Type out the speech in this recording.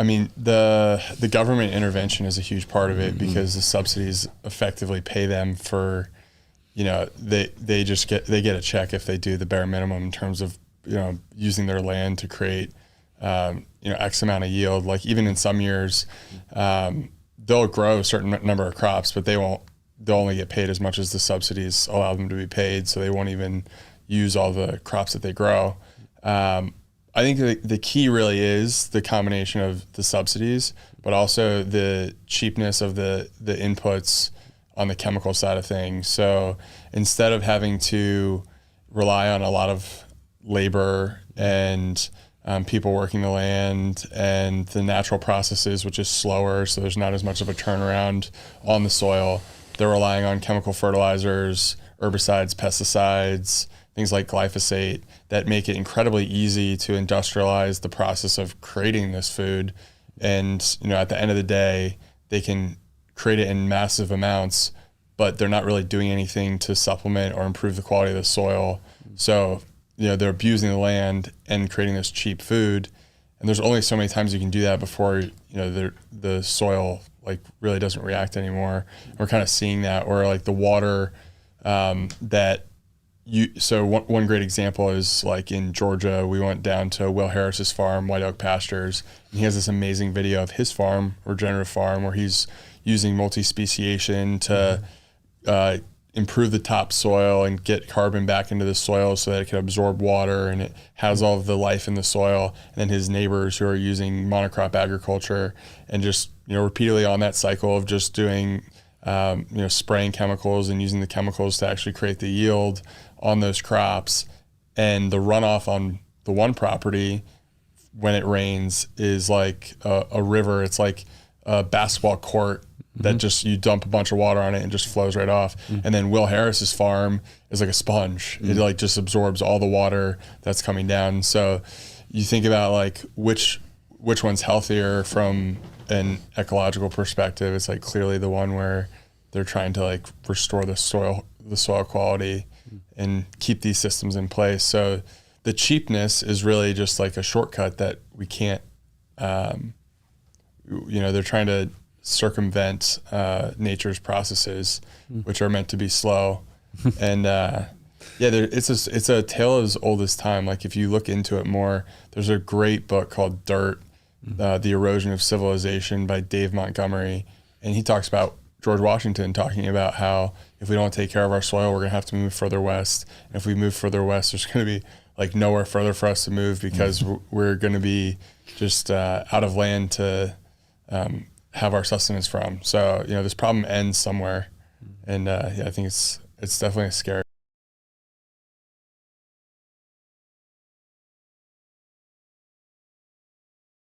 I mean, the government intervention is a huge part of it because the subsidies effectively pay them for, they get a check if they do the bare minimum in terms of, using their land to create, X amount of yield. Like even in some years, they'll grow a certain number of crops, but they'll only get paid as much as the subsidies allow them to be paid. So they won't even use all the crops that they grow. I think the key really is the combination of the subsidies, but also the cheapness of the inputs on the chemical side of things. So instead of having to rely on a lot of labor and people working the land and the natural processes, which is slower, so there's not as much of a turnaround on the soil, they're relying on chemical fertilizers, herbicides, pesticides, things like glyphosate that make it incredibly easy to industrialize the process of creating this food. And, at the end of the day, they can create it in massive amounts, but they're not really doing anything to supplement or improve the quality of the soil. So, they're abusing the land and creating this cheap food. And there's only so many times you can do that before, the soil really doesn't react anymore. We're kind of seeing that, or like the water so one great example is like in Georgia, we went down to Will Harris's farm, White Oak Pastures, and he has this amazing video of his farm, regenerative farm, where he's using multi-speciation to improve the topsoil and get carbon back into the soil so that it can absorb water and it has all of the life in the soil. And then his neighbors who are using monocrop agriculture and just, repeatedly on that cycle of just doing, spraying chemicals and using the chemicals to actually create the yield on those crops. And the runoff on the one property when it rains is like a river. It's like a basketball court that just, you dump a bunch of water on it and just flows right off. And then Will Harris's farm is like a sponge. It just absorbs all the water that's coming down. So you think about which one's healthier from an ecological perspective. It's clearly the one where they're trying to restore the soil quality and keep these systems in place. So the cheapness is really just a shortcut that we can't, they're trying to circumvent nature's processes, which are meant to be slow. And it's a tale as old as time. If you look into it more, there's a great book called Dirt, The Erosion of Civilization by Dave Montgomery. And he talks about George Washington talking about how if we don't take care of our soil, we're going to have to move further west. And if we move further west, there's going to be nowhere further for us to move because we're going to be just out of land to have our sustenance from. So, this problem ends somewhere. And I think it's definitely scary.